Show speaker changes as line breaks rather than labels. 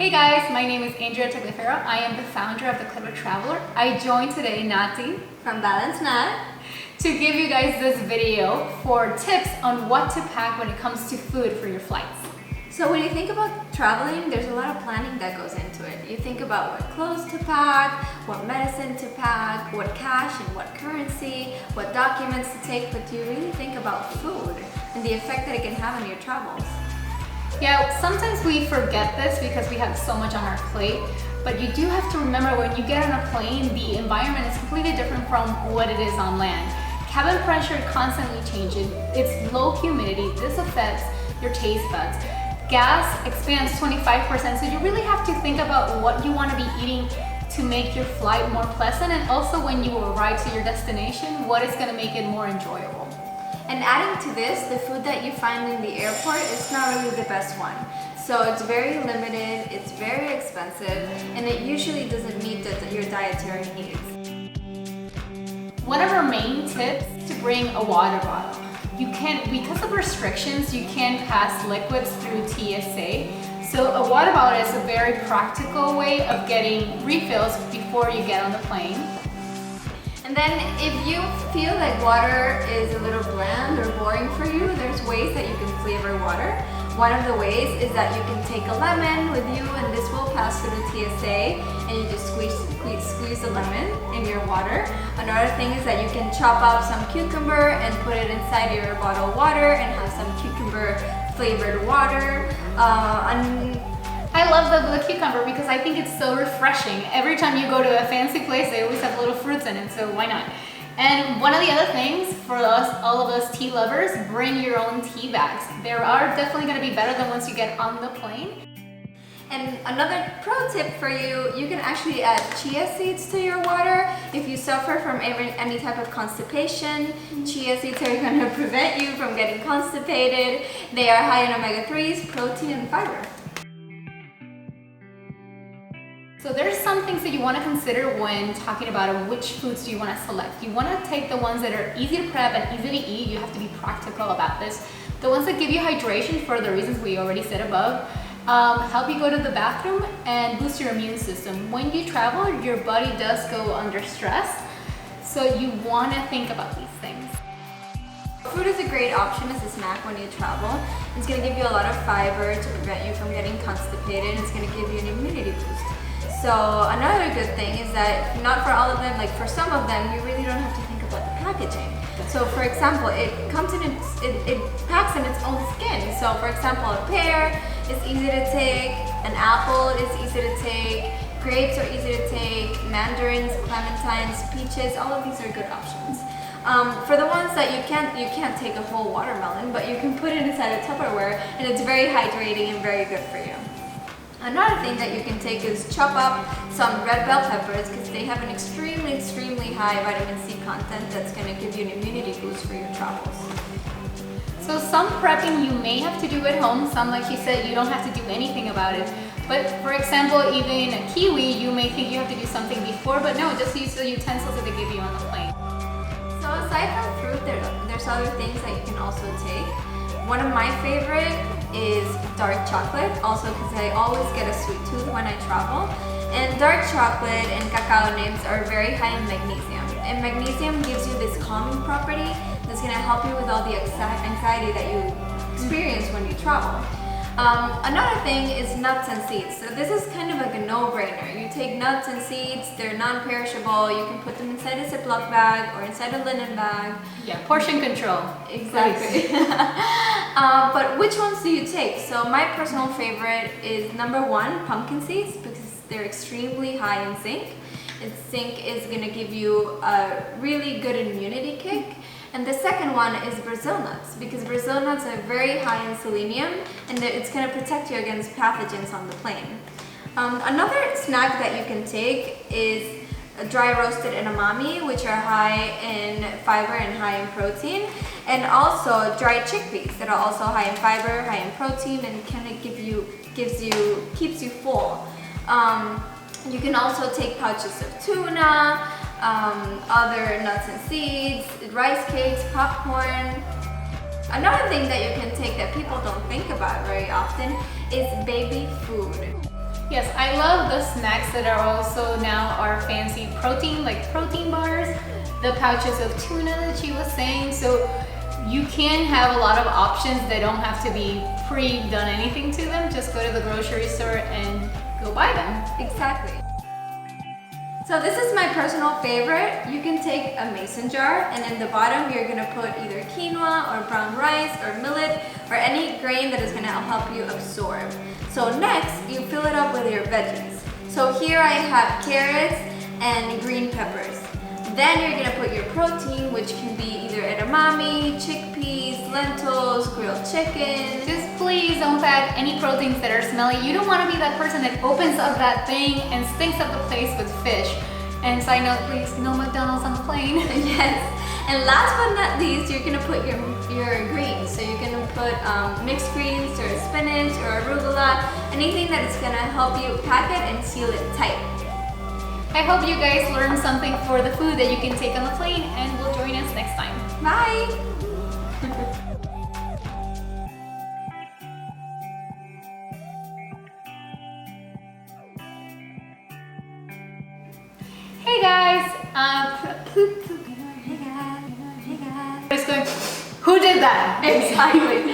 Hey guys, my name is theclevertraveler. I am the founder of The Clever Traveler. I joined today Nati
from Balance Nut
to give you guys this video for tips on what to pack when it comes to food for your flights.
So when you think about traveling, there's a lot of planning that goes into it. You think about what clothes to pack, what medicine to pack, what cash and what currency, what documents to take, but do you really think about food and the effect that it can have on your travels?
Yeah, sometimes we forget this because we have so much on our plate, but you do have to remember when you get on a plane, the environment is completely different from what it is on land. Cabin pressure constantly changes, it's low humidity, this affects your taste buds. Gas expands 25%, so you really have to think about what you want to be eating to make your flight more pleasant, and also when you arrive to your destination, what is going to make it more enjoyable.
And adding to this, the food that you find in the airport is not really the best one. So it's very limited, it's very expensive, and it usually doesn't meet your dietary needs.
One of our main tips is to bring a water bottle. You can't, because of restrictions, you can't pass liquids through TSA. So a water bottle is a very practical way of getting refills before you get on the plane.
And then if you feel like water is a little bland or boring for you, there's ways that you can flavor water. One of the ways is that you can take a lemon with you, and this will pass through the TSA, and you just squeeze the lemon in your water. Another thing is that you can chop up some cucumber and put it inside your bottle of water and have some cucumber flavored water.
I love the cucumber because I think it's so refreshing. Every time you go to a fancy place, they always have little fruits in it, so why not? And one of the other things for us, all of us tea lovers, bring your own tea bags. They are definitely going to be better than once you get on the plane.
And another pro tip for you, you can actually add chia seeds to your water. If you suffer from any type of constipation, chia seeds are going to prevent you from getting constipated. They are high in omega-3s, protein, and fiber.
So there's some things that you want to consider when talking about which foods do you want to select. You want to take the ones that are easy to prep and easy to eat. You have to be practical about this. The ones that give you hydration for the reasons we already said above, help you go to the bathroom and boost your immune system. When you travel, your body does go under stress, so you want to think about these things.
Fruit is a great option as a snack when you travel. It's going to give you a lot of fiber to prevent you from getting constipated. It's going to give you an immunity boost. So another good thing is that not for all of them, like for some of them, you really don't have to think about the packaging. So for example, it packs in its own skin. So for example, a pear is easy to take, an apple is easy to take, grapes are easy to take, mandarins, clementines, peaches, all of these are good options. For the ones that you can't take a whole watermelon, but you can put it inside a Tupperware, and it's very hydrating and very good for you. Another thing that you can take is chop up some red bell peppers because they have an extremely high vitamin C content that's going to give you an immunity boost for your travels.
So some prepping you may have to do at home, some, like she said, you don't have to do anything about it. But for example, even a kiwi, you may think you have to do something before, but no, just use the utensils that they give you on the plane.
So aside from fruit, there's other things that you can also take. One of my favorite is dark chocolate, also because I always get a sweet tooth when I travel. And dark chocolate and cacao nibs are very high in magnesium. And magnesium gives you this calming property that's going to help you with all the anxiety that you experience when you travel. Another thing is nuts and seeds. So this is kind of like a no-brainer. You take nuts and seeds, they're non-perishable, you can put them inside a Ziploc bag or inside a linen bag.
Yeah, portion control.
Exactly. But which ones do you take? So my personal favorite is number one, pumpkin seeds, because they're extremely high in zinc. And zinc is going to give you a really good immunity kick. And the second one is Brazil nuts, because Brazil nuts are very high in selenium, and it's going to protect you against pathogens on the plane. Another snack that you can take is dry roasted edamame, which are high in fiber and high in protein, and also dried chickpeas that are also high in fiber, high in protein, and kind of keeps you full. You can also take pouches of tuna, other nuts and seeds, rice cakes, popcorn. Another thing that you can take that people don't think about very often is baby food.
Yes, I love the snacks that are also now our fancy protein, like protein bars, the pouches of tuna that she was saying. So you can have a lot of options that don't have to be pre-done anything to them. Just go to the grocery store and go buy them.
Exactly. So this is my personal favorite. You can take a mason jar and in the bottom you're gonna put either quinoa or brown rice or millet or any grain that is gonna help you absorb. So next, you fill it up with your veggies. So here I have carrots and green peppers. Then you're gonna put your protein, which can be either edamame, chickpeas, lentils, grilled chicken.
Just please don't add any proteins that are smelly. You don't want to be that person that opens up that thing and stinks up the place with fish. And side note, please, no McDonald's on the plane.
Yes. And last but not least, you're gonna put your greens. So you're gonna put mixed greens or spinach or arugula, anything that is gonna help you pack it and seal it tight.
I hope you guys learned something for the food that you can take on the plane, and will join us next time.
Bye!
Hey guys! Just going, who did that?
Exactly.